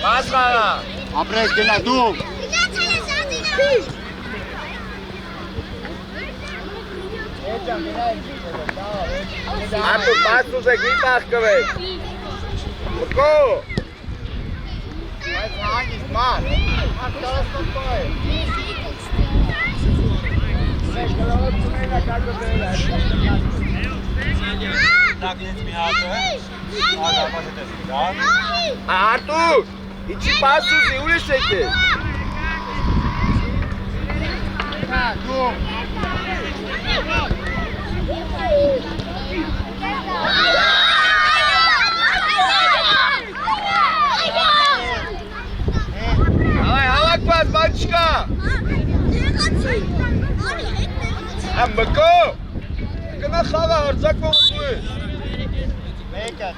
Մասղարա։ Ապրես գնա դու։ Արտուր բացուզեք մի պախկվեք։ Մկո։ Բայց հանգիստ ման։ Մարդ կարասնոտ պայ։ Մեկ գլավոտ ծունելա կարգը բերել է։ Դակնից մի հատը։ Ագապաս է տեսքի դա։ Արտուր, իչի բացուզի, ուրիշ եք է։ Հա, դու։ Այ հավաքված բաչկա։ Մկո։ Գնա խաղա հարձակվող ու է։ Մեկը։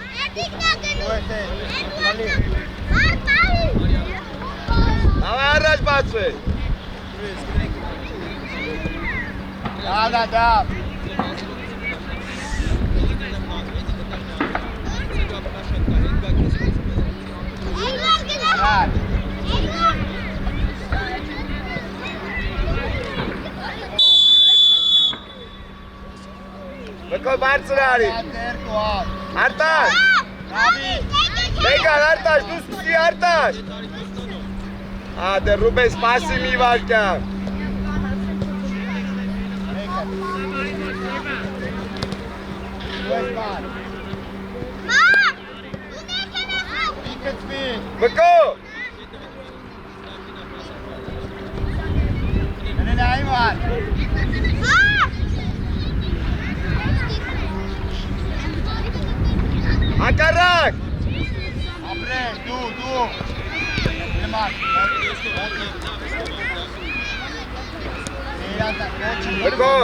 Հավա առաջ բացվե։ Ալա դապ։ Մկո բարձր արի։ Արտաշ։ Մեգան Արտաշ, դու սկսի Արտաշ։ Դե Ռուբեն սպասի մի վարկյան։ Մկո։ Մենեն այմար։ Հակարակ։ Ապրես, դու։ Նման։ Մկո,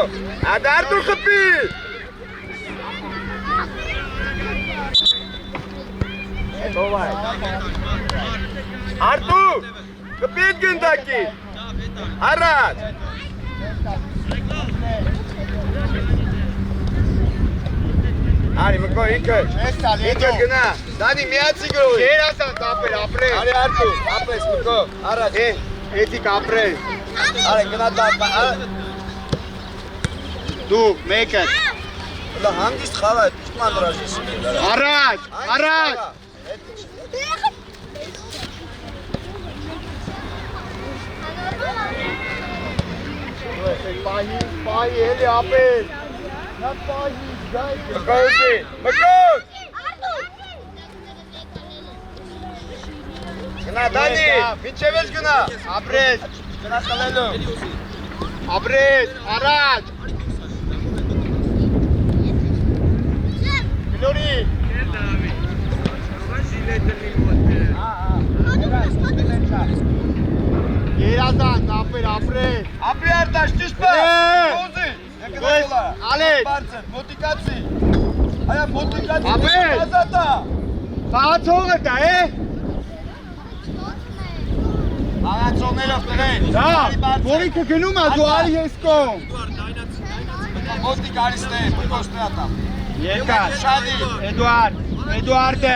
Արտուր խփի։ Արտուր, կպիտ գնդակի, առաջ։ Արի մկո ինքը գնա, դանի միացի գրոյ։ Կեր ասան կապեր, ապրես։ Արի Արտուր, ապրես մկո, առաջ։ Էդիկ ապրես։ Արի գնա դապա, Դու, մեկը։ հանգիստ խաղա է, պիշտ մանրաժ ես։ Առաջ։ Պահի, էլի ապեր։ Նա պահի, գայ։ Մկոզի, մկոզ։ Գնա դանի, մինչև ես գնա։ Ապրես, Գնա խլելու։ ապրես, առաջ։ Գլորի։ Երազան, ապեր, ապրես։ Ապրի Արտաշ, ճիշտ բա։ Մկոզի։ Ալետ։ Բարձր, մոտիկացի։ Այա մոտիկացի, Ապեր։ ազատա։ Խաղացողը դա, Աղացողներով տրեն։ Դա, որիքը գնում է, դու արի ես կոմ։ Մոտիկ արիսնե, մկոզնե ատա։ Երկար, Շադի։ Էդուարդը։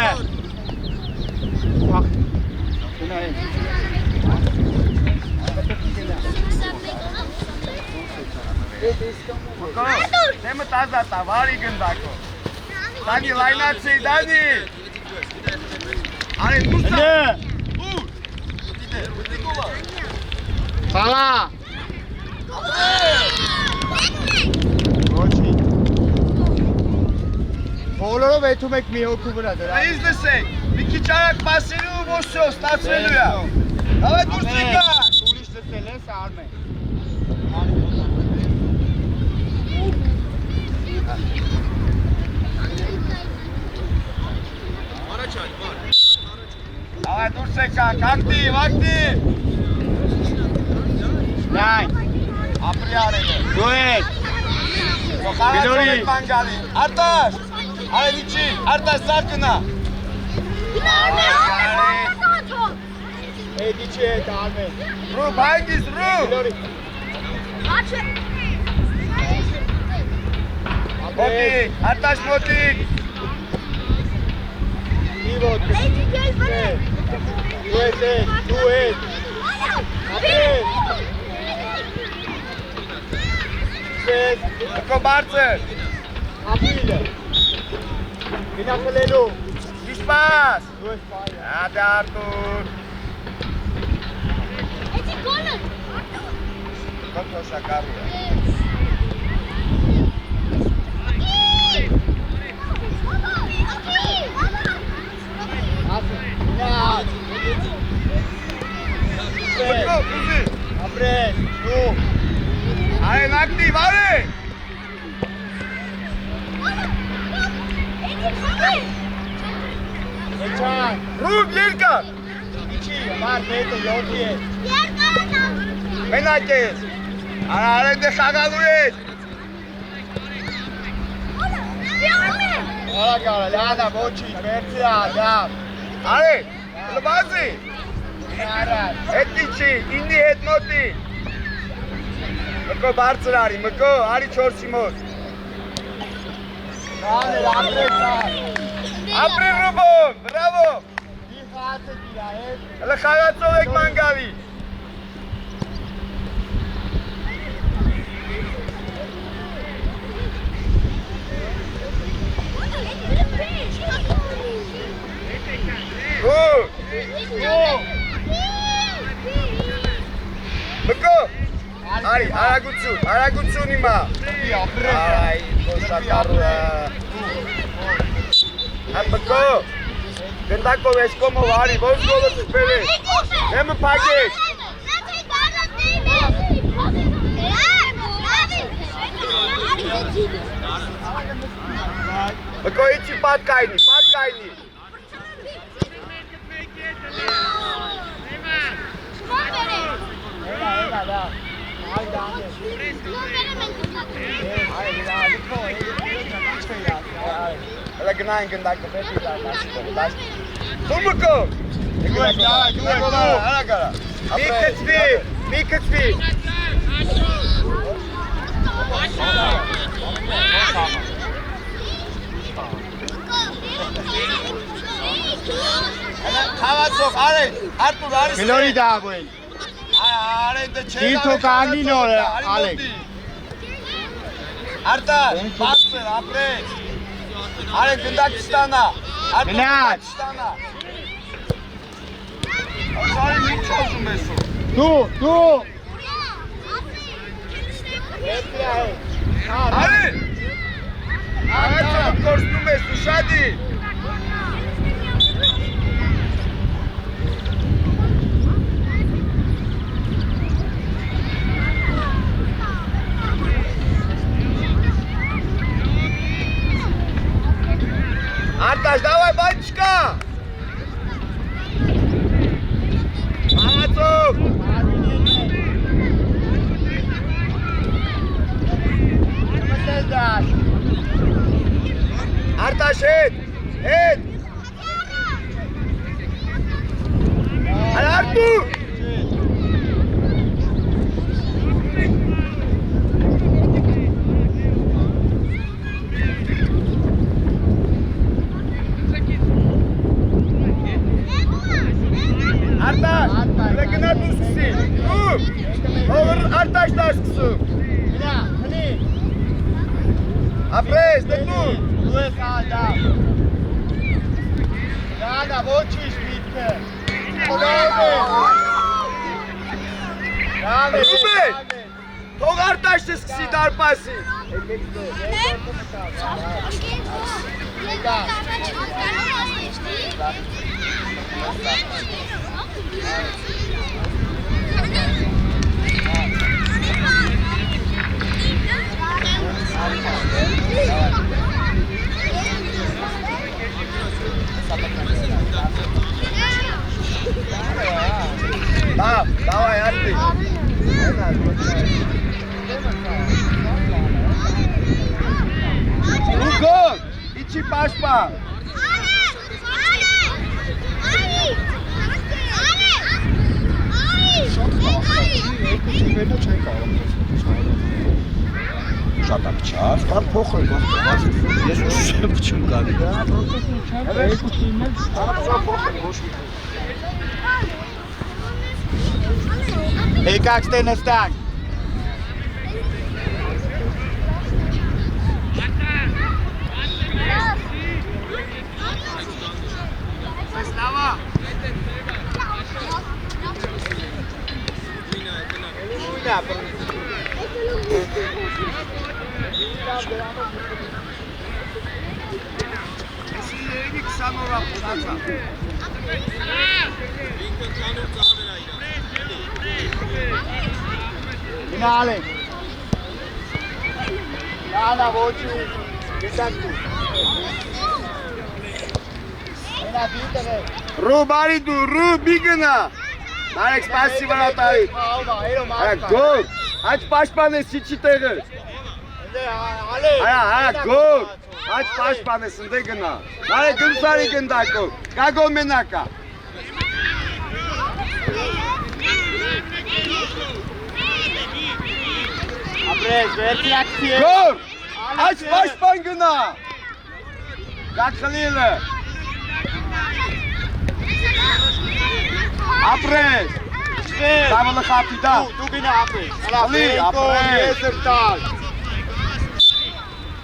Գնա է։ Նեմը տազատա, վարի գնդակո։ Դանի լայնացի, Դանի։ Արի դուսա։ Խաղա։ Ոչի։ Բոլորով էթում եք մի հոգու վրա դրա։ Այս լսեք, մի քիչ արագ պասելու ու ոսյո, ստացվելու է։ Հավա դուրս եկա։ Ուրիշ լսել ես արմեն։ Հավա դուրս եկա, ակտիվ, ակտիվ։ Նայն, Ապրի արելը։ դու եք։ Խաղացող եք բանգալի։ Արտաշ, արել իչի, Արտաշ սար կնա։ Էդի չի հետ արմեն։ Ռուբ, հայգիս, ռուբ։ Մոտիկ, Արտաշ մոտիկ։ Մի ոտ։ Դու Du es. Ապրես։ Մկո բարձր։ Ապրիլը։ Գնա խլելու։ Իսպաս։ Դու ես պայը։ Հատե Արտուր։ Էդի գոլը։ Կոթոշա կարու է։ Մկո, ուզի։ Ապրես, դու։ Արեն ակտիվ, արեն։ Էչան։ Ռուբ երկար։ Իչի, մար նետը յոթի է։ Մենակ ես։ Արեն դե խաղալու ես։ Արա կարա, լադա, ոչի, մերցի ադամ։ Արեն, լբազի։ Արան։ Հետ իչի, ինի հետ մոտի։ Մկո բարձր արի, մկո, արի չորսի մոտ։ Աներ, ապրես ահ։ Ապրի Ռուբոն, բրավո։ Դի խացը դիրա հետ։ Հլը խաղացող եք մանգավի։ Մկո, արի, արագություն իմա։ Այ, կոշակարու է։ Մկո, գնդակով ես կոմով արի, ոնց գոլը ծպել է։ Հեմը պագեք։ Մկո իչի պատկայնի, պատկայնի։ Έλα, δα. Άι, δάμε. Άι, δηλαδή, Հլը գնային գնդակով էտի դա նասիկով, դաշտ։ Դու մկո։ Արա կարա։ Մի կծվի։ Խաղացող, արեն, Արտուր, արի ստե։ Գլորի դավոյն։ Արեն դե չեն Դիրթո կանի նոր է, Ալեք։ Արտար, բացր, ապրեց։ Արեն գնդակ չստանա։ Գնաց։ Չստանա։ Արի մի չոզում ես ու։ Դու։ Էտի այ։ Արեն։ Արեն կորսնում ես ու շադի։ Արտաշ, դավայ, բանչկա։ Աղացով։ Մտես դաշ։ Արտաշ հետ։ Արա Արտուր։ Արտաշ, գնա դու սկսի, հովր Արտաշ դար սկսում, Գնա, խնի։ ապրես, դե դու, Դու ես ադամ։ Լադա, ոչիշ միտքը։ Ռուբեն, թող Արտաշը սկսի դարպասի, давай, Арти, Ռուգոն, իչի պաշպա, աշխատակ չած, կան փոխել, բայց ես ուշեմ չեմ գալի։ Եկակ ստե նստանք։ Finale. Ana voce. Ռուբարի դու, ռուբի գնա։ Նարեք սպասի վրատարի։ Գոր, աչ պաշպան ես չիչի տեղը։ Գոր, աչ պաշպան ես ընդե գնա։ Նարեք գնսարի գնդակով, կագոլ մենակա։ Գոր, աչ պաշպան գնա։ Կակխլիլը։ Ապրես։ Տավալը խապի դա։ Դու գնա ապրես։ Լի, ապրես։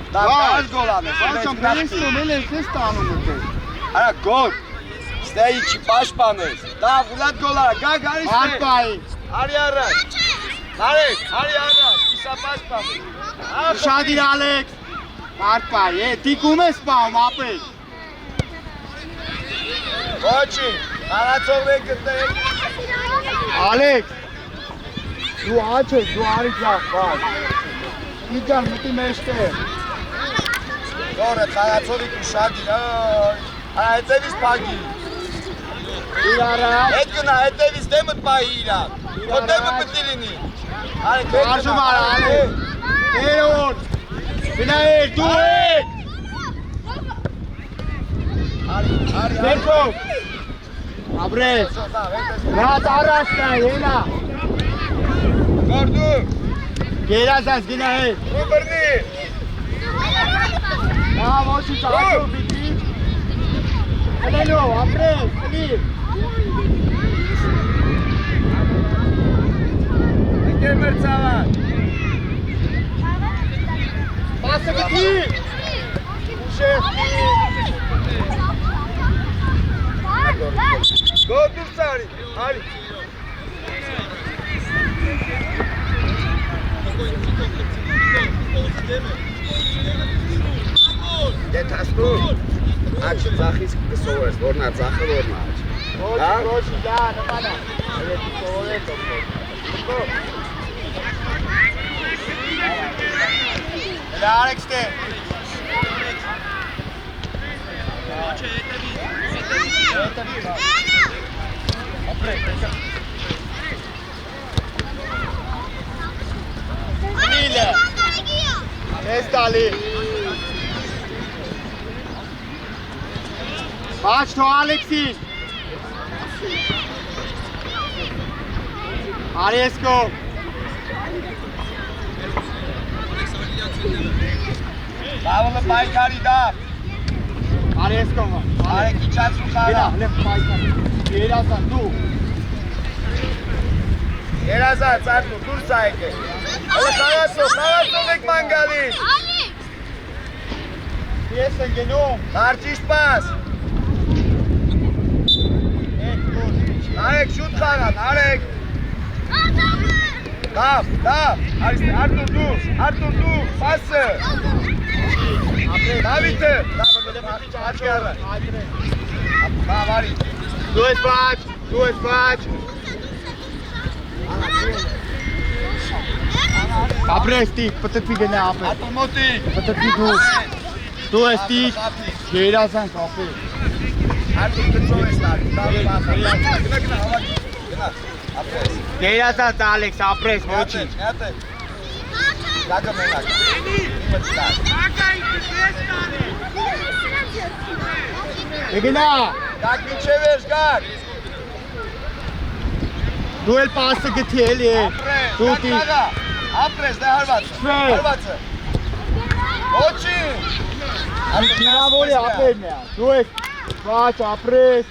Դա կայս գոլ անես։ Արա գոլ։ Ստե իչի պաշպանես։ Դա վլատ գոլ արա, գա գարիս է։ Արպայի։ Արի առաջ։ Նարեք, արի առաջ, իսա պաշպանես։ Շադիր Ալեքս։ Արպայի, տիկում ես պահում ապրես։ Ոչի, հարացով է գտնել։ Ալեքս, դու աչ ես, դու արի ճախ, բար։ Իջան, մտի մեջտեղ։ Գորը, հարացովիկ ու շադիր, հետևիս պագի։ Իր առաջ։ Հետ գնա, հետևիս դեմըտ պահի իրան։ Ո դեմը պտի լինի։ Արժում արա, Ալեքս։ Երոն։ Գնայր, դու եք։ Վերքով։ Ապրես։ Նած առաջ կա, ելա։ Գոր դու, Գերազանց գնա հետ։ դու բրնի։ Նա ոչի ճարդու բիդի։ Հլելով, ապրես, հլիվ։ Եկեր մեր ծավան։ Պասը գտի։ Ուշեղտի։ Գոր դուրս արի, արի։ Դե թաստում, աչը ծախից կսովես, որնա ծախը, որնա աչ։ Ոչի, դա, նմանա։ Էլետի կողորեք օգնով։ Էլա արեք ստե։ Միլը։ Ես տալի։ Աչ թո Ալեքսին։ Արեսկո։ Տավալը պայքարի դա։ Արեսկոմը։ Արեք իչացու Գնա, խարա։ լև պայքար։ Երազան, դու։ Երազած, արդու, դուրս այք է։ Հլը խաղացով եք ման գալիս։ Ես են գնում։ Կարճիշ պաս։ Արեք շուտ խաղան, արեք։ Դավ, Արտուր դու, պասը։ Դավիթը, աչկարը։ Դավ արի։ Դու ես բաչ։ Ապրես տիկ, պտտվի գնա ապրես։ Արտուր մոտի։ Պտտվի դու ես տիկ, երազան կապես։ Արտուր կծով ես տարի, դավ պասը։ Գնա, հավակի, գնա, ապրես։ Երազան Ալեքս, ապրես, ոչի։ Միատ է։ Գագը մենակ։ Իմը չտար։ Գնա, Գագ մինչև ես գագ։ դու էլ պասը գթի էլի է։ Ապրես, ապրես, դե հարվածը։ Սվեր։ Հարվածը։ Ոչի։ Նավորի ապերն է, դու ես բաչ, ապրես,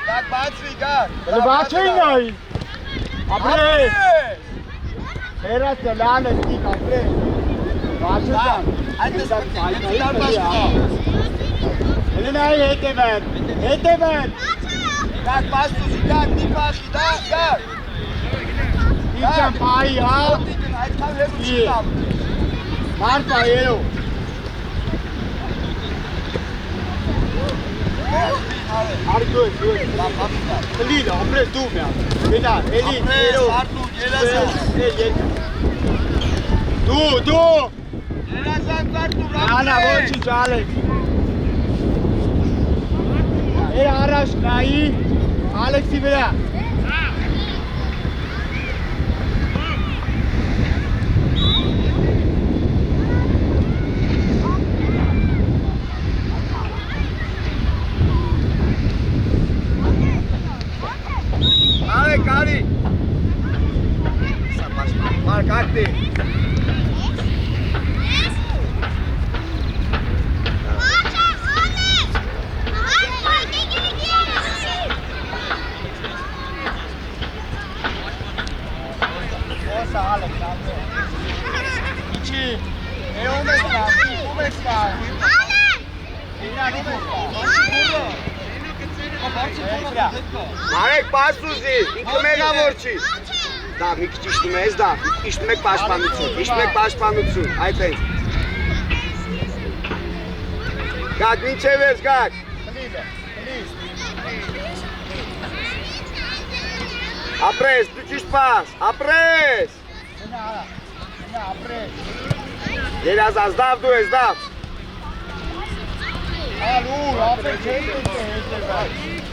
Գակ բացվի, գակ։ բաչ էի նայի, ապրես, հերաս լան ես դիք ապրես, բաչ ես Այնտես դարբաշկա։ Հելի նայի հետևեն, Գակ բացուզի, գակ դիպաշի, գակ։ իչ եմ պայի, հա, Այդքան հեզու չի տամ։ մար պայերու, արի դու ես, հլիլ, ապրես դու միա, գնա, հելի, երու, Արտուր, երազան։ դու, Երազան Արտուր, Անա, ոչինչ Ալեքս։ Էր առաջ նայի, Ալեքսի վրա։ Կարի։ Մարկ, ակտի։ Մարեք պասուզի, ինքը մեղավոր չի։ Դա մի քիչ իշտում ես, դա, իշտում եք պաշտպանություն, այդ ենք։ Գակ, մինչև ես, գակ։ Ապրես, դու ճիշտ պաս, ապրես։ Երազած, դավ դու ես, դավ։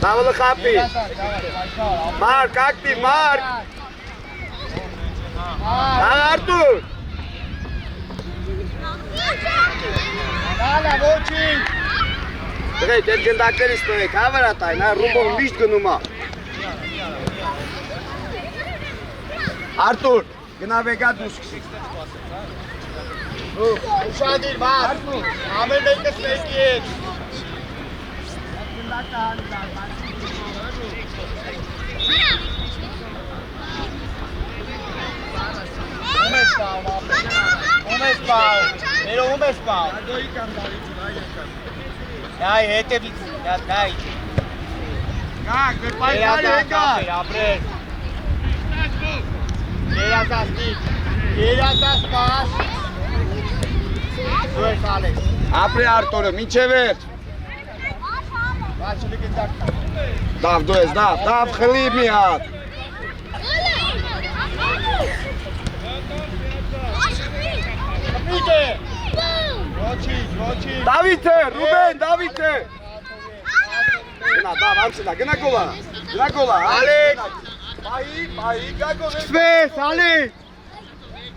Դավը լխապի։ Մարկ, ակտիվ, մարկ։ Արտուր։ Ալա, ոչինչ։ Դրեք, այդ գնդակներից տվեք, հավրատայն, ռումբով միշտ գնում է։ Արտուր, գնա վեգա դու սկսիկ։ Ուշադիր, մար, ամեն մեկս մեկի հետ։ Ում ես պավ, ներո ում ես պավ։ Նայ, հետևից, նայ։ Գակ, մեր պայքարի եկար։ Ապրես։ Երազած պաշ։ Դու ես Ալեքս։ Ապրի Արտուրը, մինչև վերջ։ Բաչը գնդակ։ Դավ դու ես, դավ խլի մի հատ։ Կպիտ է։ Ոչինչ։ Դավիթը, Ռուբեն, Դավիթը։ Գնա, դավ, անցնա, գնա գոլա, Ալեքս։ Պայի, գագով ես։ Սկսվես, Ալեքս։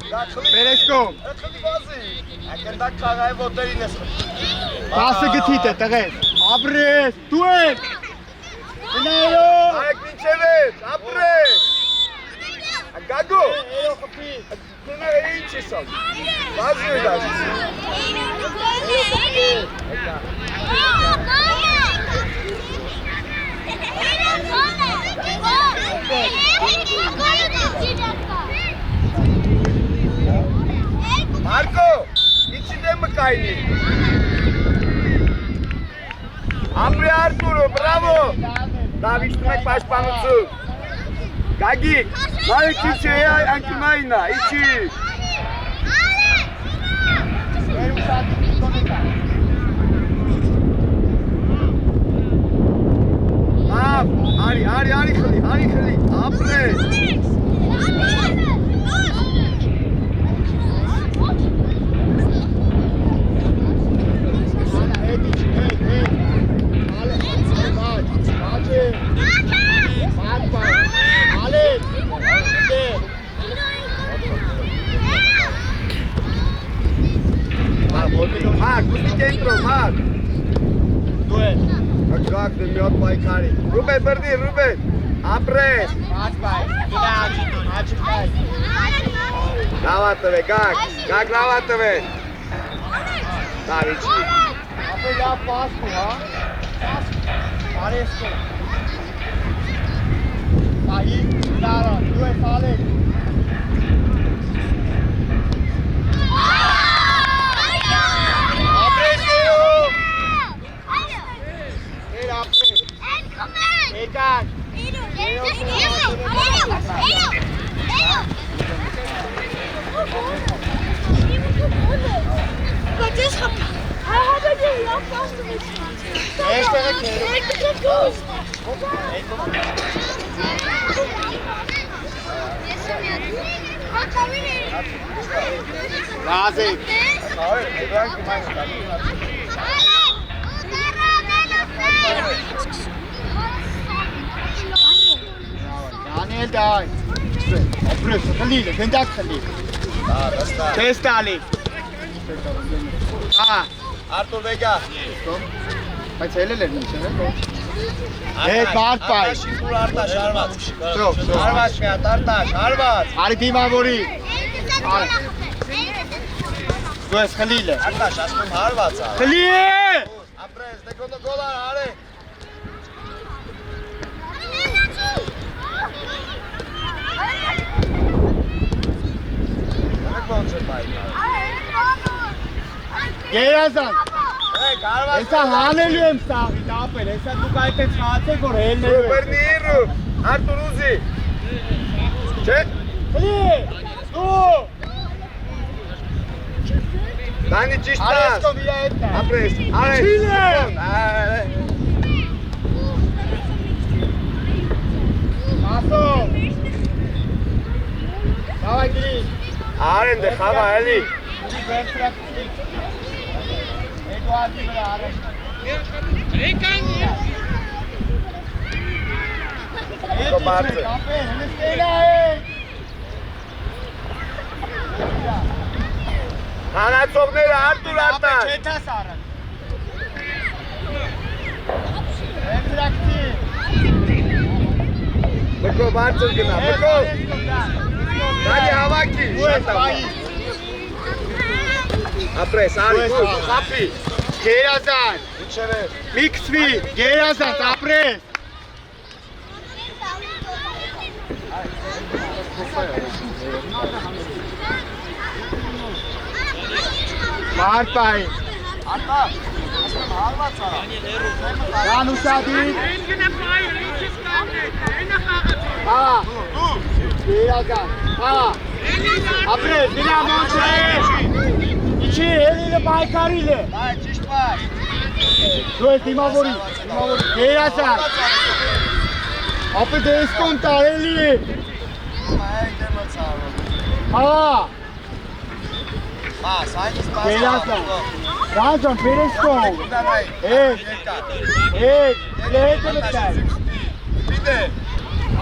Բերեսկոմ։ Խլի բազի։ Ակնդակ կաղայի ոտերին ես խլի։ 10 գթիտ է տղես։ Ապրես, դու ես։ Գնայո։ Այք մինչև ես, ապրես։ Գագո։ Գնա ինչ ես ալ։ Բազի է դաշ։ Մարկո, իչի դեմը կայնի։ Ապրի Արտուրը, բրավո։ Դավիշտում եք պաշտպանություն։ Գագիկ, նայեք ինչ է անկյունայինա, իչի։ Ավ, արի խլի, ապրես։ Մարկ, ուստի կենտրո, մարկ։ Դու ես։ Գակ դե մի հատ պայքարի։ Ռուբեն, բրդի, Ռուբեն, ապրես։ Աչպայ, գնա աչպայ։ Լավա տվե, գակ լավա տվե։ Davici. Ապե լավ պասկու, հա։ Արեսկո։ Այի, լարա, դու ես Ալեք։ Ապրեսիու։ Էր ապրես։ Եկան։ Nazik. Daniel dai. Apres, Khalil, Gendak Khalil. Test Ali. Artur Vega. Բայց հելել էր ինչ է, հետ բարդ պայ։ Շինքուր Արտաշ, հարված։ Շո։ Հարված մի հատ, Արտաշ, հարված։ Արի դիմավորի։ Դու ես Խլիլ է։ Արտաշ, ասում հարված ա։ Խլիլ։ Ապրես, դեկոտո գոլար, հարե։ Դեք ոնց է պայ։ Գերազան։ Հարված։ Հեսա հանելու եմ սաղի, տապել, հեսա դուք այդպես խացեք, որ հելնելու եք։ Բերնիրու, Արտուր ուզի։ Չէ։ Խլիլ, դու։ Դանի ճիշտ տաս։ Արեսկո վիա հետն է։ Ապրես, արես։ Չինը։ Ասո։ Davay giri. Aren de xava էլի։ Eduard gibi Aren. Kopartı. Հանածողները Արտուր Արտաշ։ Չեթաս Aren. Էնտրակտի։ Մկո բարձր գնա, մկո։ Դանի հավաքի։ Ապրես, արի, խապի։ Գերազան։ Ինչեր է։ Միքսվի, գերազան, ապրես։ Մարտայի։ Արտա, ասեմ հարված արա։ Յան ուսադի։ Հա, գերազան, հա։ Ապրես, դիրա ոնց է։ Իչի, հելիլը բայկարիլ է։ Բայ, ճիշտ բայ։ Դու ես դիմավորի, գերազան։ Ապե դեսկոն տարելի է։ Մայ դեմը ցավը։ Հա, Մաս, այնպես բաց։ գերազան։ Ռանջան, պերեսկոն։ Դարայ։ Հետ, հետ, հետ է մտայ։ Պիտե։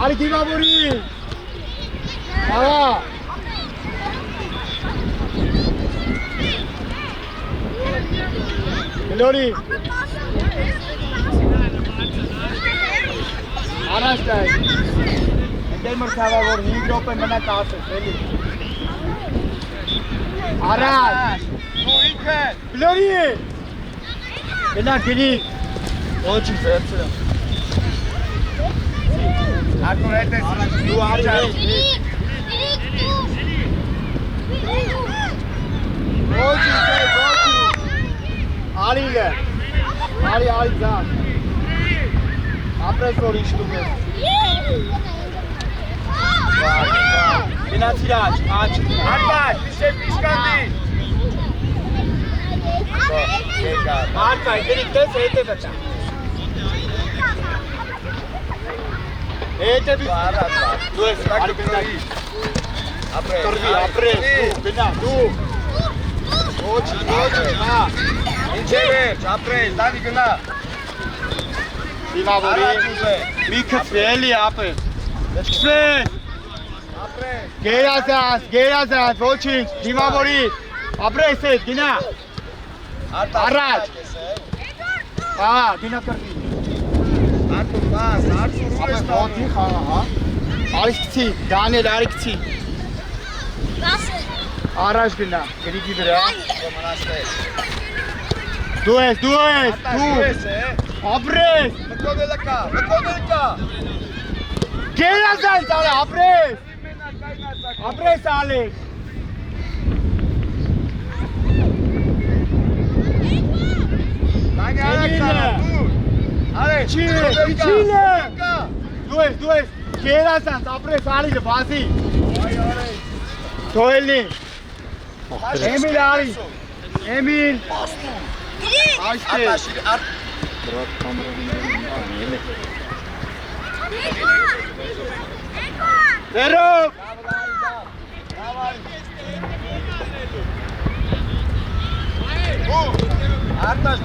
Արի դիմավորի։ Հա։ Գլորի։ Առաջ տայ։ Ընդեր մրցավա, որ 5 րոպե մնաք ասես, էլի։ Առաջ։ Դու ինքը։ Գլորի։ Գնա գնի։ Ոչի վերցրը։ Արտուր հետ ես։ Դու արի հետ։ Ոչի, ոչի։ Արիլ է։ Արի ձան։ Ապրես որ իշտում ես։ Գնացիր աչ, աչ։ Արտաշ, միշև միշկանդի։ Արկայ, գրիք տես հետ է վտա։ Հետ է վիտ։ Դու ես արի գնայի։ Ապրես, Տրվի, ապրես, դու, գնա, դու։ Ոչի, հա։ Ինչ է վերջ, ապրես, դանի գնա։ Դիմավորի։ Առաջ ուզե։ Մի կծվի, էլի ապրես։ Կծվես։ Ապրես։ Գերազանց, ոչինչ, դիմավորի։ Ապրես հետ, գնա։ Առաջ։ Հա, գնա կրվի։ Արտուր բաս, Արտուր ու ես Ոտի խաղա, հա։ Արի կցի, Դանիել, արի կցի։ Առաջ գնա, գրիքի վրա։ մնացտես։ Դու ես, դու ապրես։ Մկոնել կա։ Գերազանց ալե, ապրես։ Ապրես Ալեք։ Դանի արակա, դու։ Արե, Իչինը։ Դու ես, գերազանց, ապրես Ալիկը, բազի։ Թոյելի։ Էմիլ Ալի։ Էմիլ։ Այստեղ։ Վերով։ Արտաշ,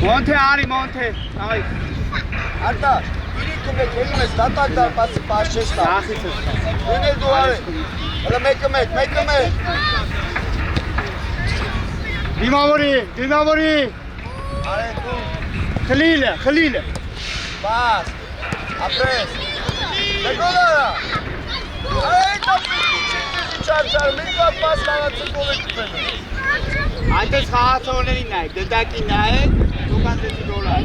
Մոնթե Մոնթե։ Արտաշ, իրիկում եք ելում ես դատակ դարպացի պաշ չես տա։ Դուն էլ դու արի։ Հլը մեկը մեկ։ Դիմավորի։ Արե դու։ Խլիլը։ Բաս, ապրես։ Նեկոդարա։ Արե կապիտի չար, մեկը պաս լավացը կողը կպեն։ Այնտես խաղացողներին նայք, դդակի նայեք, դուքան դեցի դոլար։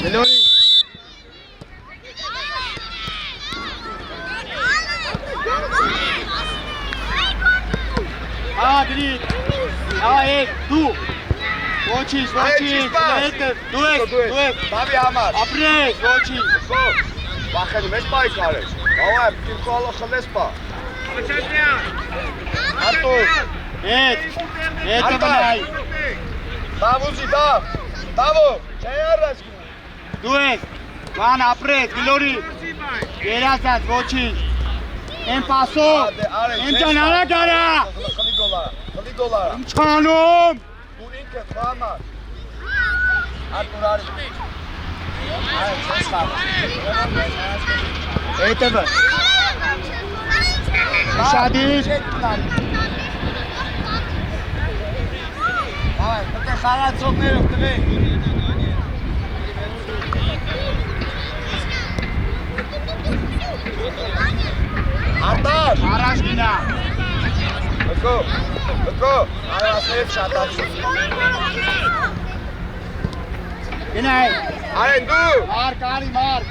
Լորի։ Դրիտ, եկ, դու։ Ոչինչ, դու ես, Բավի համար։ ապրես, ոչինչ։ Վախենում ես պայք արես։ Աղայ, պիրկու ալը խլես պա։ Արտուր։ Հետ բնայ։ Դավուզի, դավու, չէ առած գնում։ Դու ես, վան ապրես, գլորի։ Երազած, ոչինչ։ Եմ պասով, եմ ճան արակ արա։ Խլի դոլարա։ Եմ չանում։ Դու ինքը խամար։ Արտուր արի։ Այլ չես խամար։ Հետևը։ Շադիր։ Այ, մտե խաղացողներով տվեք։ Արտար։ Առաջ գնա։ Մկո, արասներև շատացում։ Գնայ։ Արեն դու։ Մարկ, արի մարկ։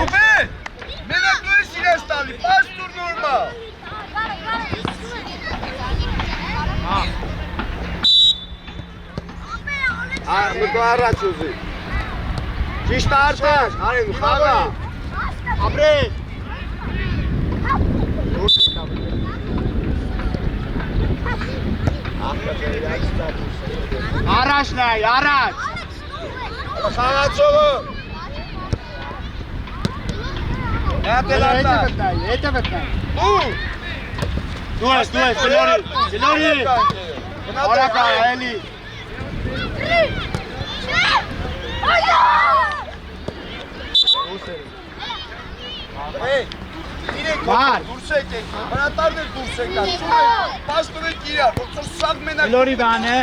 Ուբե, մենակ դու ես իրաս տալի, պաս տուր նորմալ։ Մկո առաջ ուզի։ Ճիշտ արտաշ, արեն խաղա։ Ապրես։ Առաջ նայ, առաջ։ Խաղացողը։ Հետևդ նայ։ Դու ես, գլորի։ Արակա, էլի։ Մար։ Դուրս եկեք, հրատարներ դուրս եկան, պաստոր եք իրար, ոնցոր սաղ մենակ։ Գլորի բան է,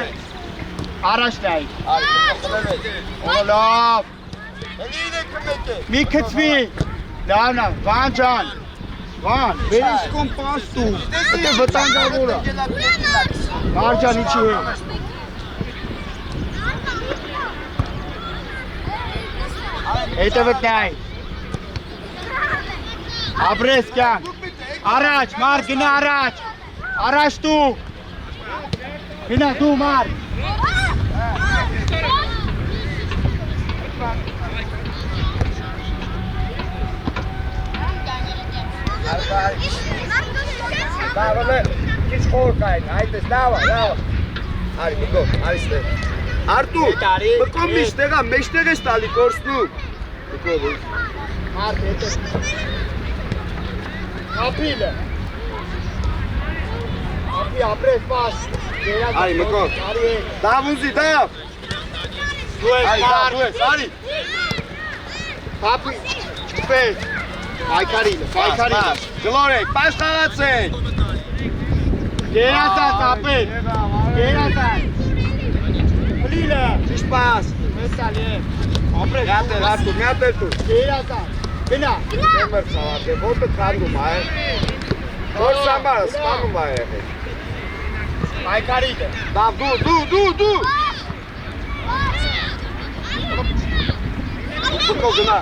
առաջ նայ։ Լավ։ Հելի իրեքը մեկ է։ Մի կծվի։ Լավնա, վան ճան։ Վան, վերիսկոն պաստու։ Ատե վտանգավոր է։ Մարջան իչի է։ Հետևդ նայ։ Ապրես կյան։ Առաջ, մար, գնա առաջ։ Առաջ դու։ Գնա դու, մար։ Դավը, քիչ խոր կային, այդպես, լավա։ Արի, մկո, արիստեղ։ Արտու, մկո միշտեղա, մեջտեղ ես տալի կորսնում։ Մկո, ոնց։ Մար, հետև։ Ապրիլը։ Ապրի, ապրես պաս։ Արի, մկո։ Արի է։ Դավուզի, դավ։ Դու ես, մար։ Արի։ Papi, չուպեր, պայքարիլ, պայքարիլ, Գլորեք, պաշտարացեք։ գերազանց ապել, գերազանց, պլիլը, Ճիշտ պաս։ մեսալ է, ապրեք, Միատել, Արտուր, միատել դու։ գերազանց, գնա, Դեմր ծավատ է, ոտը կանդում է։ Որ սամարը սպանում է եղել։ պայքարիլը, Դավ դու։ Ուպկո գնա։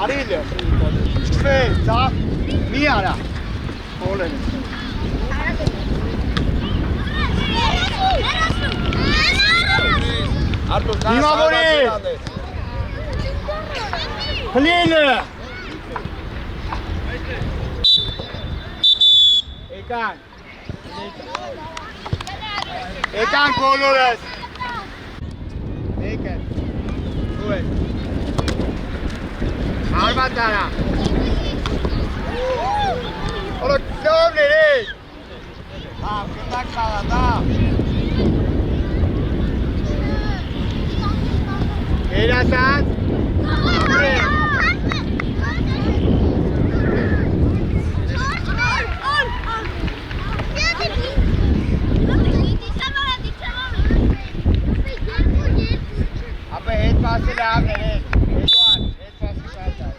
արիլը, չուպեր, ծաղ, մի արա, հոլեն, Արտուր, Դիմավորի։ պլիլը, Եկան կոլորս, եկան, ու է, հարված արա, Ալո լով ներեք, Գնակ խաղա, դա։ երասած, ապրեք, ապե հետ պասել է ավ ներեք, Էդուարդ, հետ պասել կայտար,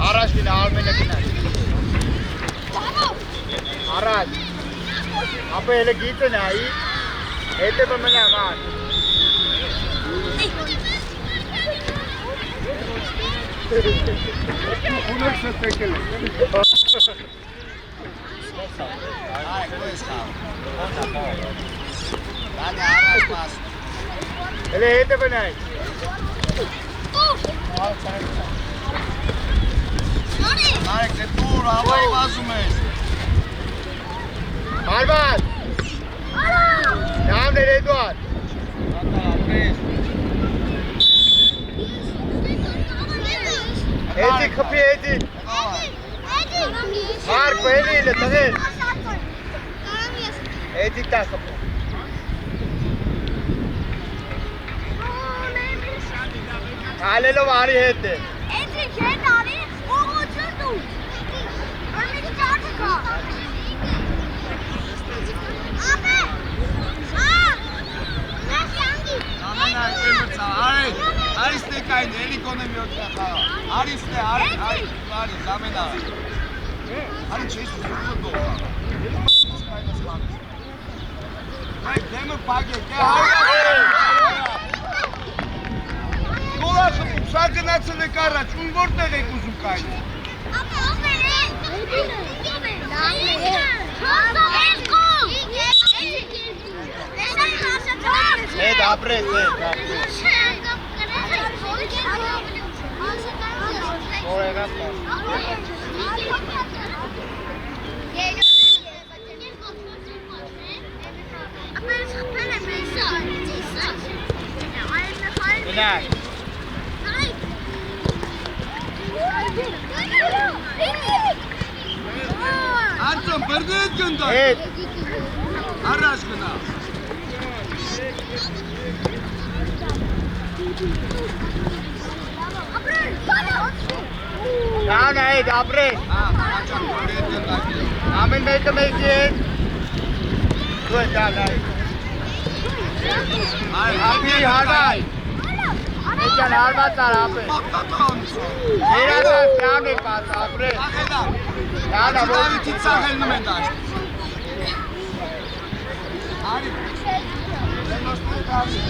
առաջ գնա, արմենը գնա, առաջ, ապե հելը գիտը նայի, հետևը մնա ման, Ունեք սստեկել է։ հելը հետևը նայի, Նարեք, դե դուր, ավայի վազում ես։ հարված, նավ ներ Էդուարդ, Էդի խպի էդի, Մարկ բելի իլը տղեր, էդի տա խպի, հալելով արի հետ է, Արիս տեկային, էլի կոնե մի օգնա խաղա։ Արիս տե, արիս, ամենա։ Արի չես ուզում դողա։ Այդ դեմը պագեք, Գոլա խպում, սա գնացել եք առաջ, ուն որտեղ եք ուզում կային։ Էդ ապրես, էդ ապրես, օրեղապ գնակ, Արտոն, բրդետ գնդա։ էդ, Առաջ գնա։ նավն էդ ապրես, Աչան, բրդետ գնդա։ ամեն մեկը մեկի էդ, դու է դա նայի, ապի հարվայ, էջան հարվածար ապես, երազած նավն է պաս ապրես, նավնա որ Դավիթի ծաղելնում են դաշտ։ Արի, լենոստու դավիթ։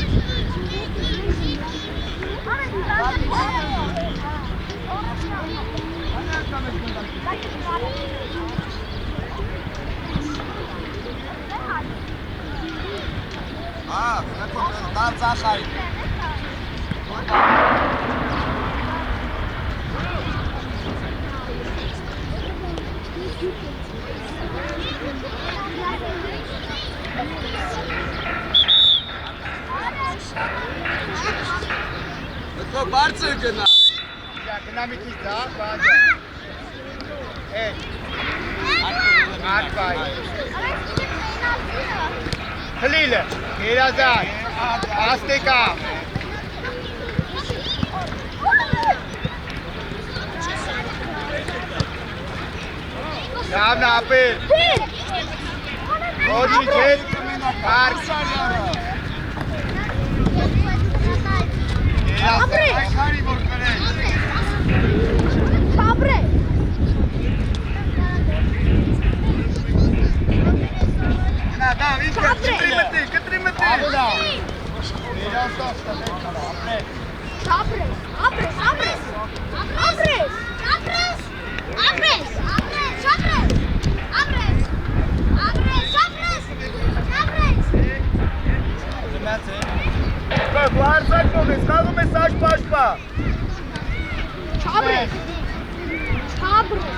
Դա ծախային։ Դու բարձր գնա։ գնա մի քիչ դա, բանջա, էդ, արվայ, հլիլը, երազած, Աստեկա։ Լավն ապել։ Ոչի չես կարկ։ Ապրե։ Այքարի որ կրեն։ Ապրե։ Նա դա ինքը կտրի մտի։ Աբուդա։ Իրաստա ստեղել կան ապրե։ Ապրես, ապրես, ապրես, ապրես, ապրես, ապրես, ապրես, ապրես, ապրես, ապրես, Վարսակով ես, խաղում ես աշպաշպա։ ապրես, ապրես,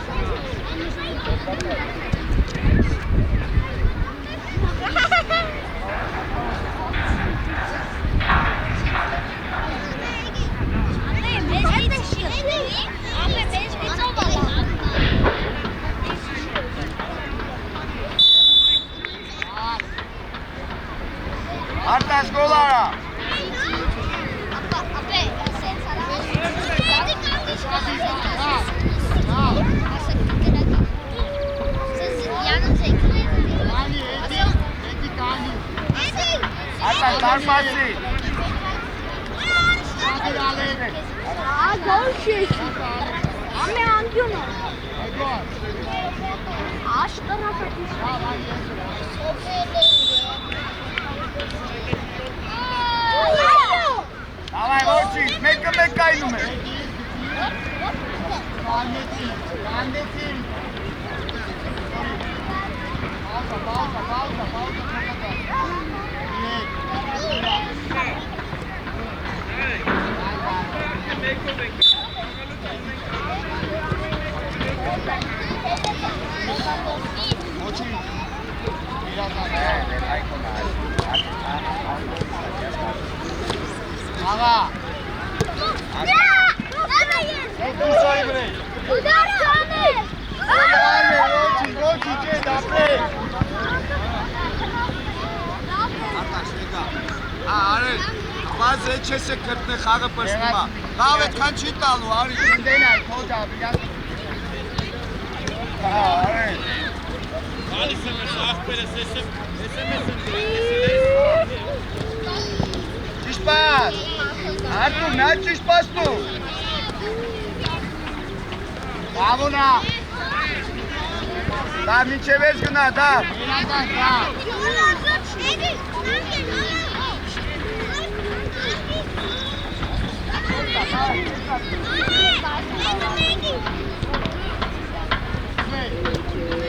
Արտաշ գոլ արա։ Արտաշ դարպացի։ Ame անգյունը Աշկրը Davay Orçi, mekka mekkaydım ben. Aga. Bu sayımını. Roçi çet apre. Արտաշ եկա։ Արի, բազ էչես է կրտնե խաղը պրսնումա։ Լավ այդքան չի տալու, արի։ Դեն այ թոջա բիլան։ Արի։ Գալիս եմ ես աղբերս Ճիշտ պաս։ Արտուր, նա ճիշտ պասնու։ Բավունա։ Դա մինչև ես գնա, դա։ Իրական կա։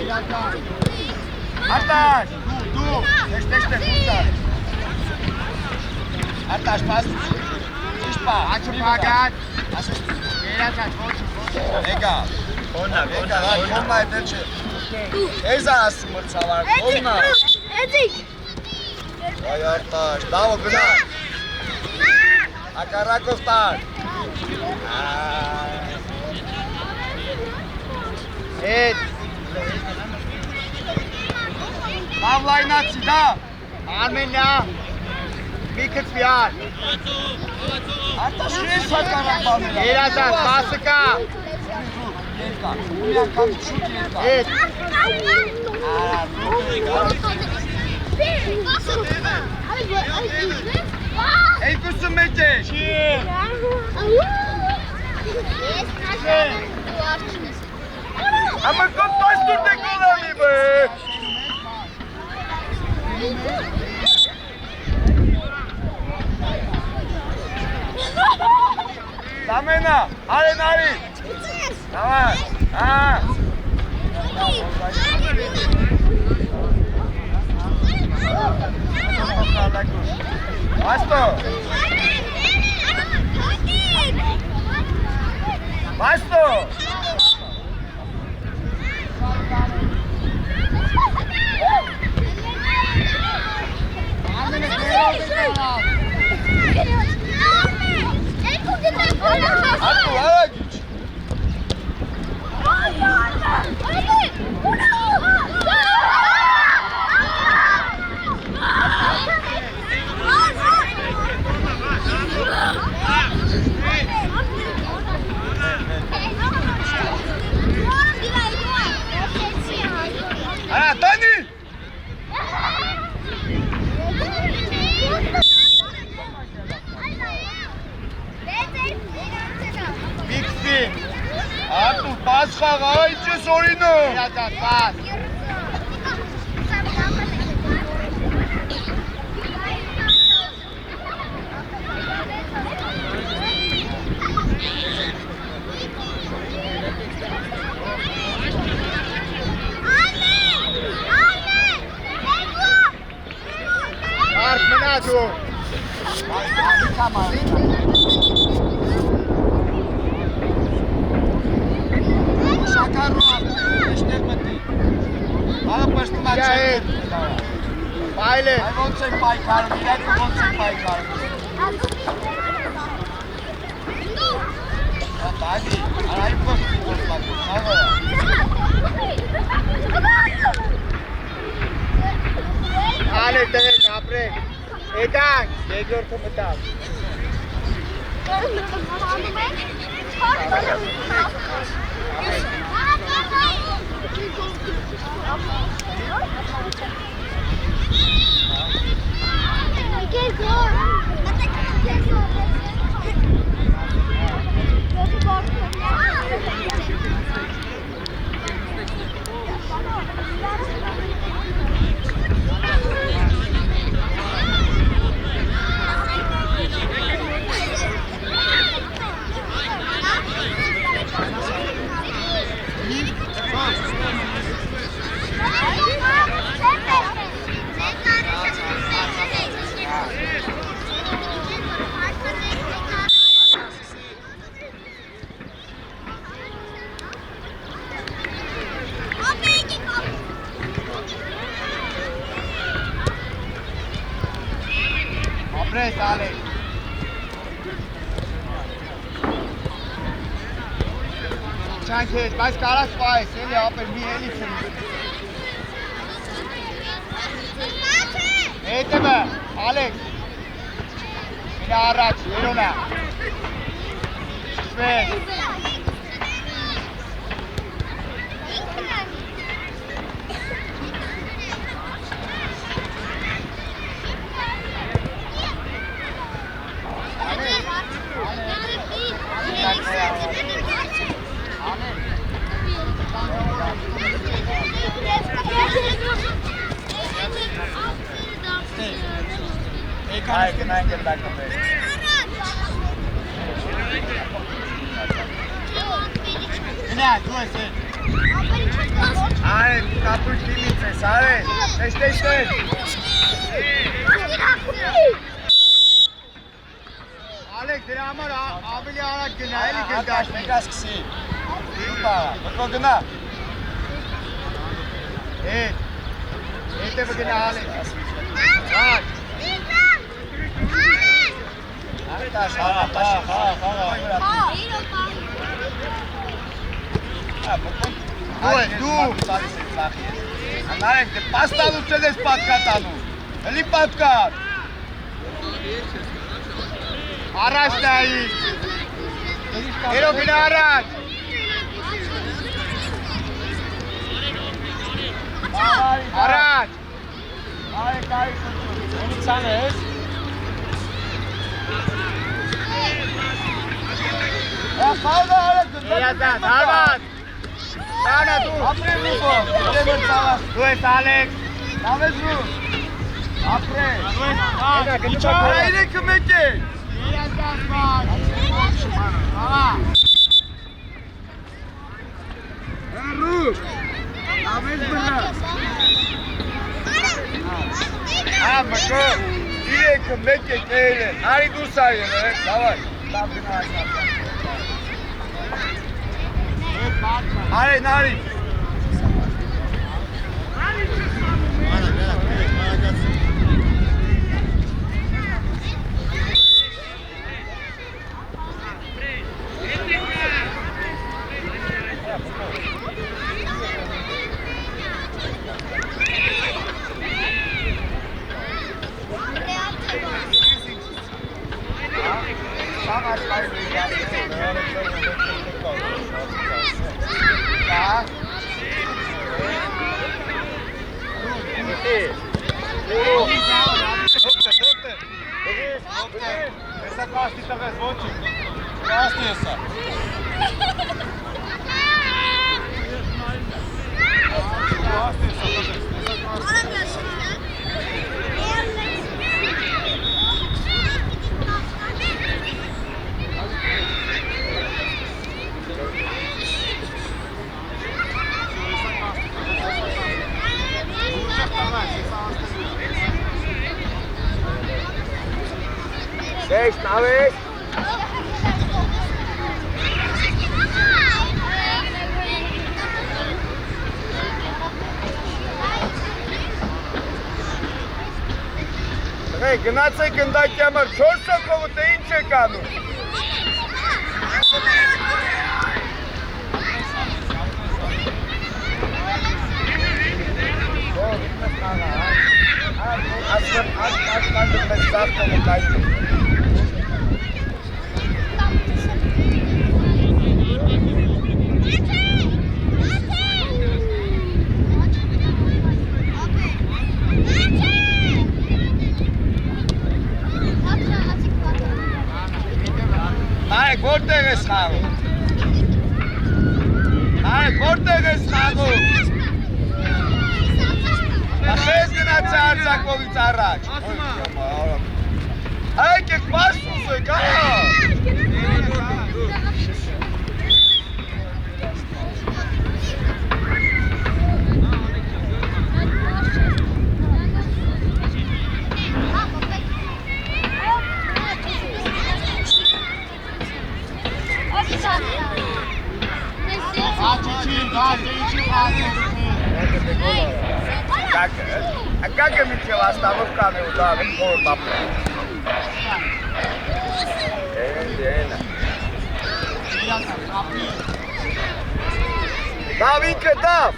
Իրական։ Արտաշ, Դու։ ես ուստար։ Արտաշ պաս։ Ճիշտ պաս։ Աչը պագատ։ Ասես։ Իրական ոչի։ Եկա։ Կոննա, կոննա այդել չէ։ Ես ասում մրցավար, կոննա։ Էդիկ Այ Արտաշ, դավո գնա։ Ակարակով տար։ Էդ։ Լավ լայնացի, դա։ Արմենյա։ Մի կծվիար։ Արտաշ ես հակարակ բանել։ Իրական պասը կա։ Երկա, մի անգամ շուտ երկա։ Էդ։ Երկուսը մեջ է։ Ama kot taş dur de kolay be. Samena, hadi nari. Tamam. Ha. Basto. Basto. Artu, hava güç. Բաց խաղա, ինչ ես օրինում։ Իրազատ, բաց։ Արդ մնա դու։ Շակարով, մեջտեղ մտի։ Ալը պաշտում աչեք։ Բայլ է։ Այ ոնց են պայքարում, իրենք ոնց են պայքարում։ Բագի, արայ պոստի պոստի, խաղը։ Ալե տղեկ, ապրեք։ Եկանք, երկրորդը մտավ։ Ապրես, ալեք։ Չանք հետ, բայց կարաս պայես, էլի ապեր, մի էլի չնի։ Հետևը, ալեք։ Մինա առաջ, երոնա։ Շվես։ Այ գնանք էլ դակապեր։ Մինա, դու ես է։ Այ, կապուր թիմից ես, արե, տեստեշտեր։ Ալեք, դրա համար ավելի արագ գնա, էլի գնդաշ։ Մեկա սկսի։ Իպարա, մտվո գնա։ Հետևը գնա ալեք։ Հաչ։ Խաղա։ Դու։ Անարեք, դե պաստալուց էլ ես պատկատանում։ Էլի պատկատ։ Առաջ նայիր։ Երո գնա առաջ։ Առաջ։ Արեք, Ունիցան ես։ խաղա արեք, Իրազատ, հարված։ Տանա դու։ ապրեմ ուպո, դեմր ծավաս։ Դու ես ալեք։ Տավես ռու, ապրեմ։ Իչա Արա իրեքը մեկ է։ Իրազատ բան։ Աղա։ Ռու, տավես բնա։ Մկո, իրեքը մեկ է կեել են, արի դուրս արել է, դավայ, լավ գնա այսնապ։ Արեն, արի։ Ավես։ Գնացեք ընդակի համար 4 հոգով դե ինչ եք անում։ Նայեք, որտեղ ես խաղում։ Նայեք, որտեղ ես խաղում։ Նախես գնացի արձակվողից առաջ։ Հայք եք պասուս եք, Как митчев остановка не ударит по тапу. Давинка, дав!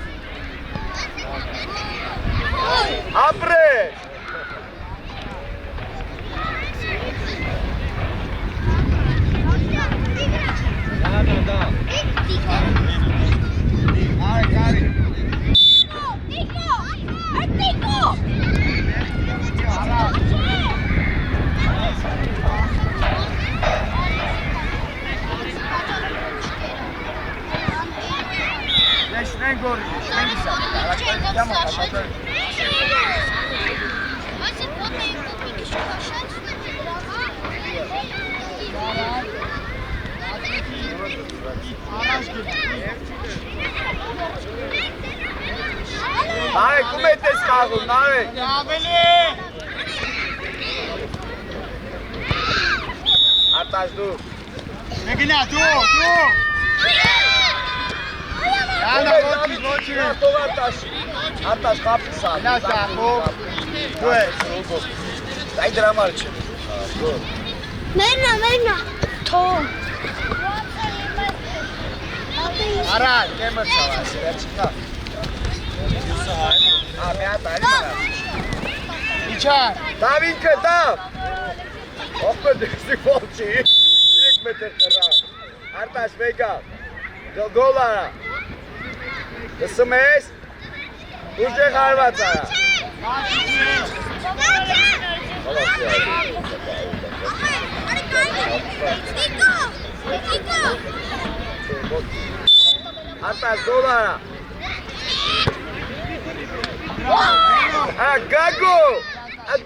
Апре! Да. Նարեկ, ում էտ ես խաղում, նարեկ։ Ավելի։ Արտաշ դու։ Մեգինա, դու։ Յալա, ոչի։ Տող արտաշի։ Արտաշ խապի սա։ Նա սախով։ Դու ես։ Այ դրա համար չէ։ Մերնա, թող։ Արա, Կեմը ծավասի, վերջիկա։ Միատ այլ մնա։ իչար։ Դավինքը դավ։ Ողբը դեսի ողջի։ 3 մետր խրավ։ Արտաշ վեգավ։ Գոլ արա։ Լսում ես։ Ուժեղ հարված արա։ Արտաշ գոլ արա։ Գագո,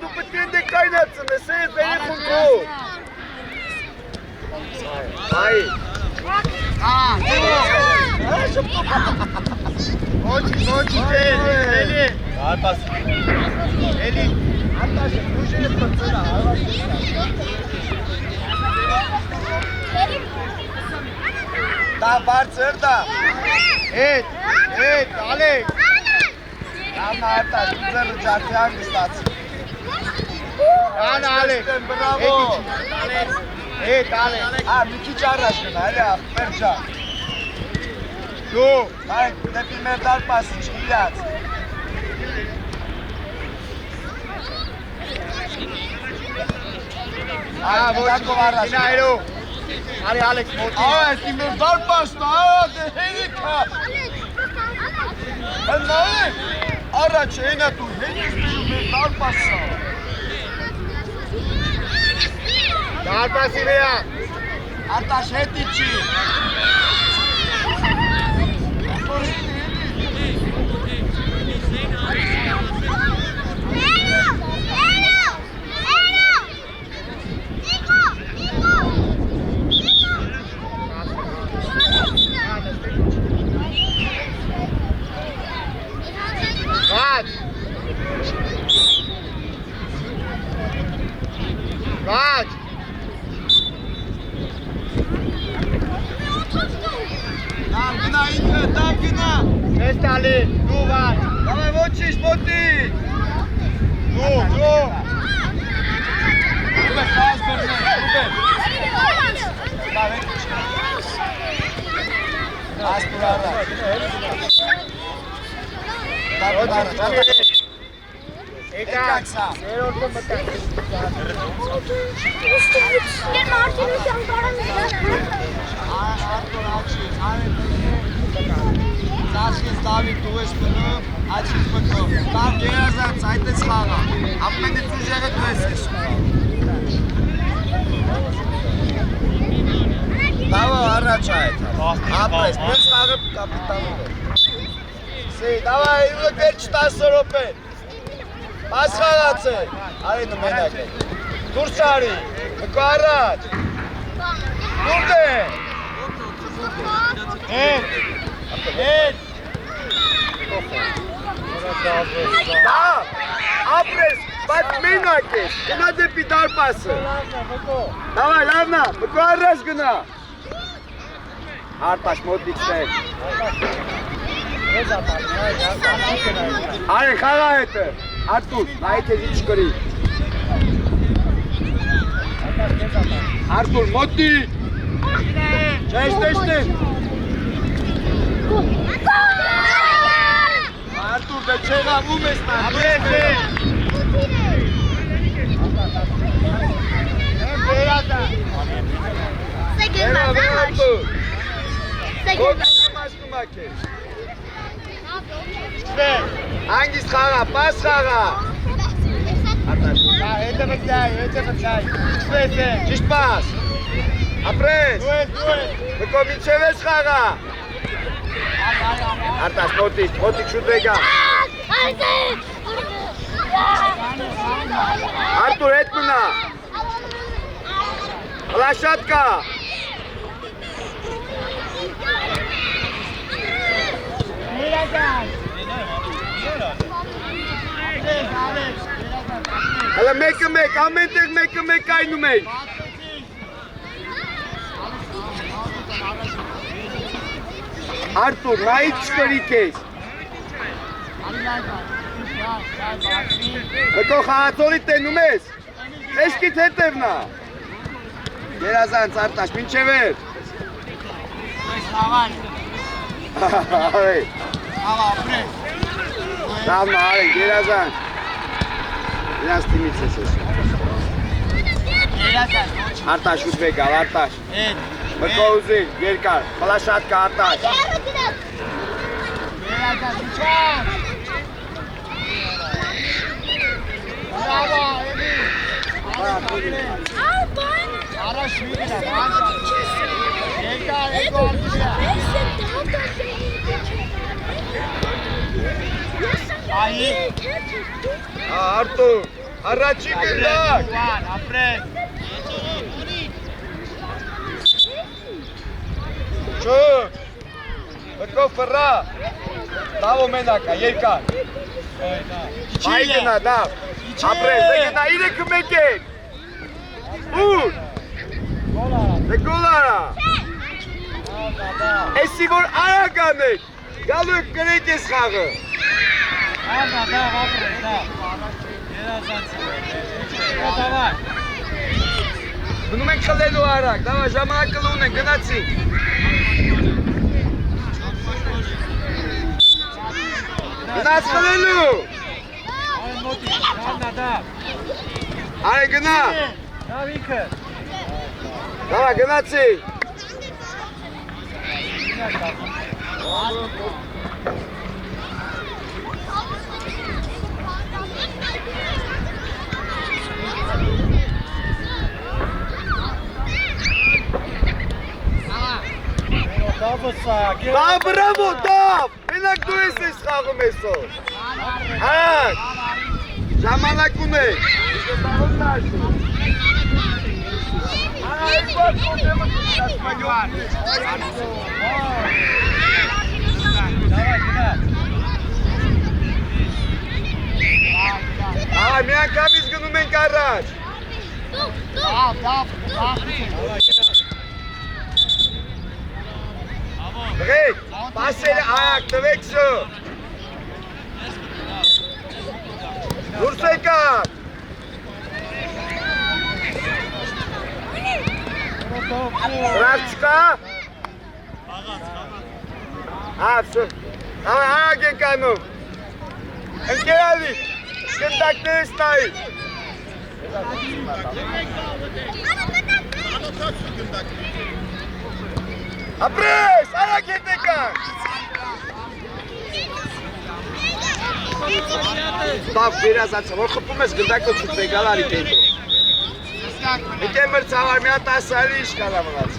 դու պետք է դե կայնացնես, ես ելի խունքով։ Այ։ Ոչի, էլի։ Արպաս։ Էլի։ Արտաշը, ուժը ես պրծելա, դա բարձր դա։ Էդ, ալեք։ Անա արտաշ, ուզերը ճարդյան գստացի։ Անա ալեք։ Բրավո։ Էդ, ալեք։ Մի քիչ առաջ գնա, էլի ապեր ջան։ Դու։ Այ, դեպի մեր դարպասի չիլյաց։ Ոչի, նայրու։ Արի, ալեք, մոտի։ Դի մեր դարպասն, դե հերիքա։ Նայեք, առաջ ենա դու հերիք մեր դարպասը։ Դարպասի վրա։ Արտաշ հետի չի։ Ված։ Գնա ինքը, դավ գնա։ Ես տալի, դու վան։ Դավայ ոչիշ, մոտի։ Դու։ Ուբեր, սազ բերնե, ուբեր։ Ասպուր առաջ։ Դավ առաջ։ Եկակ սա։ Գեր Մարտինու ճանապարհը։ Ծաշկես Դավիթ դու ես բնում, աչքից մտնում։ Տավ գերազանց, այդ ես խաղա։ Ամենից ուժեղը դու ես ես։ Տավը առաջ այդ։ Ապրես, մեզ խաղը կապիտանում է։ Սի, դավայ, ուղը վերջ 10 րոպե։ Պաս խաղաց է։ Արի նու մենակ է։ Դուրս արի, մկո առաջ։ Դուրդ է։ Հետ։ Դա, ապրես, բայց մենակ ես, գնա դեպի դարպասը։ Դավայ, լավնա, մկո առաջ գնա։ Արտաշ մոտից տեղ։ Արի, խաղա հետը, Արտուր, նայի քեզ ինչ կրի։ Արտուր, մոտի։ Չես տեսնեմ։ Արտուր, դե չեղավ, ում ես նա, դու ես տեղ։ Երավ, Արտուր։ Գոդը մաշկում ակես։ Անգիստ խաղա, պաս խաղա։ Հետը մտյայ։ Ճիշտ պաս։ Ապրես։ Մկո մինչև ես խաղա։ Արտաշ, մոտիկ շուտ վեգա։ Արտուր, հետ մնա։ Հլաշատկա։ Հələ մեկը մեկ, ամեն տեղ մեկը մեկ այնում ենք։ Արտուր, նայից չկրի կեզ։ Մկո խաղացողի տենում ես։ Էշկիտ հետևնա։ Երազանց Արտաշ, մինչև էր։ Արե։ Լավնա, արենք, երազանց։ Իրանց թիմից ես ես։ Արտաշ, ուտ վեկալ, Արտաշ։ Մկո ուզիլ, երկար, խլաշատ կա Արտաշ։ Առաջ մի գնա, երկար, Արտուր, առաջի գնդակ։ ապրես։ Չուկ, մկո վրա, տավո մենակա, երկար։ Մայի գնա, դավ, ապրես, դե գնա, իրեքը մեկ են։ Ուր, դե գոլ արա։ Էսի որ արական եք, գալու եք կրեք ես խաղը։ Գնում ենք խլելու արակ, դավա ժամանակը լուն ենք, գնացինք։ Գնաց խլելու։ Արե գնա։ Դավա գնացինք։ Դա բրավո, դավ, մենակ դու ես խաղում այսօր։ Հարակ, ժամանակ ունեք։ Մի անգամից գնում ենք առաջ։ Դրեք, պասերը արագ տվեք շո։ Դուրս եկան։ Վրավ չկա։ Ա, արագ ենք անում։ Ընկերալի, գնդակներս նայի։ Ապրես, արագ հետ եկան։ Բավ վերազացը, որ խպում ես գնդակը ծուտ եկալ արի կենդրում։ Եկեմ մրցավար մի հատ ասալի իշկալա մնաց։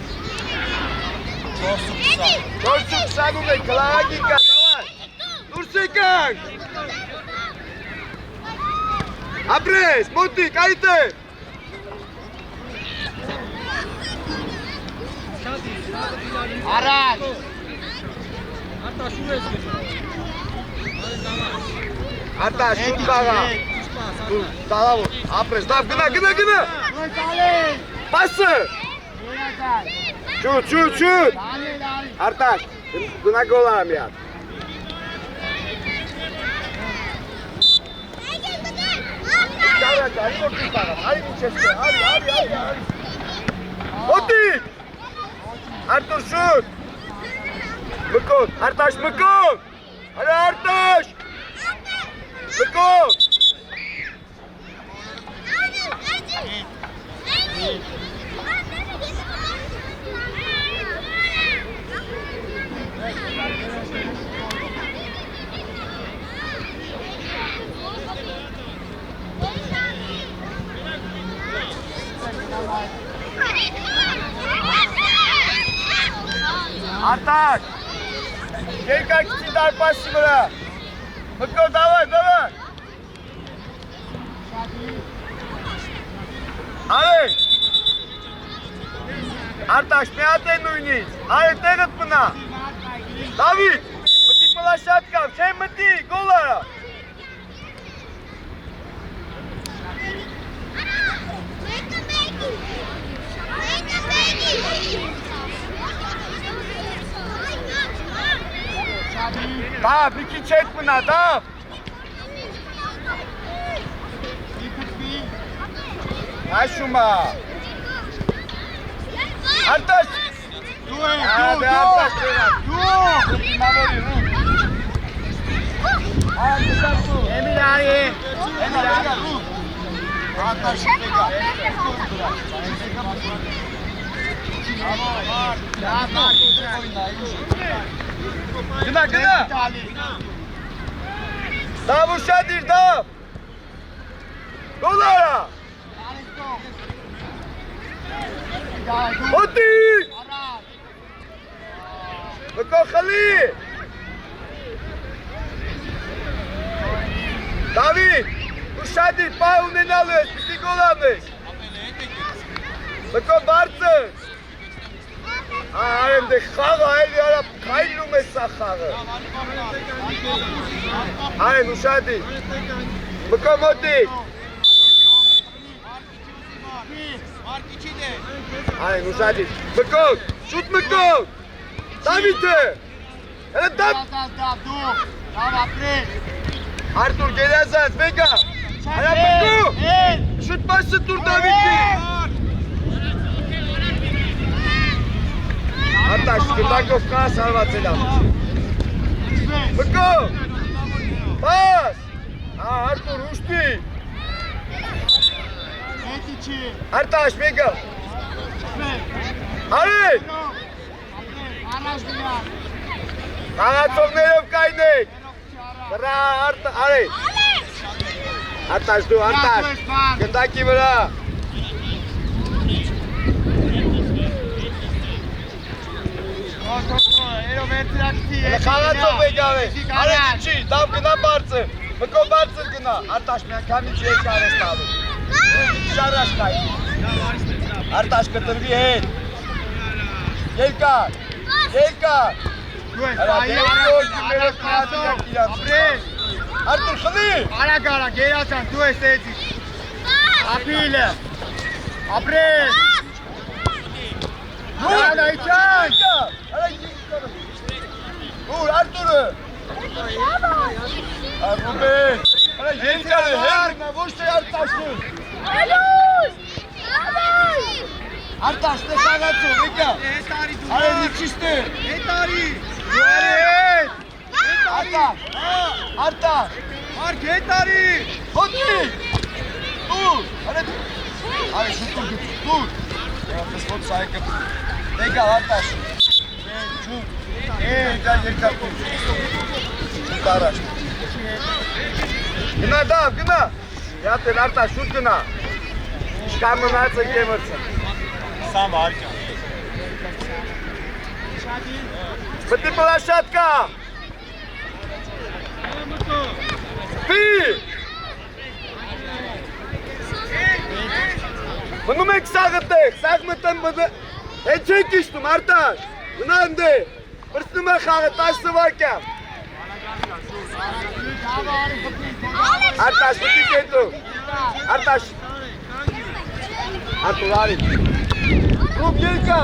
420 եք, կլաղագին կա, դավար։ Դուրս եկանք։ Ապրես, մոտիկ, այդ է։ Առաջ։ Արտա, շուտ կաղա։ Տալավոր, ապրես, դավ, գնա։ Պասը։ Շուտ։ Արտա, գնա գոլարա մի հատ։ Արի մինչև կը, արի։ Մոտիկ։ Արտուր շուտ։ Մկոտ, Արտաշ մկոտ։ Արա Արտաշ։ Մկոտ։ Արտաշ, երկա քիչի դարպասի վրա, մկոտ դավայ, արե, Արտաշ, մի հատ է նույնից, արե տեղըտ մնա, Դավիթ, մտիկ մլա շատ կամ, չեն մտիկ, գոլ արա, Դավ, մի քիչ հետ մնա, դավ։ Աշումա։ Արտաշ։ Դու։ Էմիլ արի։ Արտաշ եկա։ Գնա։ Դավ ուշադիր, դավ։ Գոլ արա։ Հոտիկ։ Մկոխլի։ Դավիթ, ուշադիր, պահ ունենալու ես, պիտի գոլ անես։ Մկո բարձր։ Արեմ դե խաղը այլի արա կայլում է սա խաղը։ Արեմ ուշադիր։ Մկո մոտիկ։ Արեմ ուշադիր։ Մկոտ, շուտ մկոտ։ Դավիթը։ Հելը դավ։ Արտուր գերազած, վեգա։ Արա մկո։ Շուտ պասը տուր Դավիթի։ Արտաշ, գնդակով կաս հարվածել ամուց։ Մկո։ Պաս։ Արտուր, ուշտի։ Արտաշ, մեգա։ Արի։ Աղացովներով կայնեք։ Վրա, արի։ Արտաշ դու, Արտաշ, գնդակի վրա։ Խաղացով եկավ է, արեք չի, դավ գնա բարձր, մկո բարձր գնա, Արտաշ մի անգամի չի եկար ես տալու, շարաշ կայ, Արտաշ կտրվի հետ, ելկար, Արտուր խլի, Արագ, երացան, դու ես էցից, ապիլը, ապրես, Արա իչան, Ռուբեն, արա երկար է, հերնա, ոչ թե արտաշուն։ Արտաշ, տե խաղացում, եկա։ Արա նիչիշտը։ Արտաշ, արտաշ։ Մարկ հետարի։ Հոտնի։ Դուր, արա շուտուր, դուր։ Ես ոնց սայկը։ Եկա, արտաշ։ Շուտ։ Եկա երկար դուր։ Շուտ առաջ։ Գնա դավ, գնա։ Յատեն արտաշ, շուտ գնա։ Չկա մնացը կեմրցը։ Սամ արկա։ Պտի պլաշատկա։ Պի։ Մնում եք սաղը տեղ, սաղ մտեմ մտեմ։ Հեն չեք իշտում, արտաշ։ Մնա ընդե։ Պրստում է խաղը, 10 սվակյամ։ Արտաշ, պտի կետում։ Արտաշ։ Արտուր արի։ Ռուբ երկա։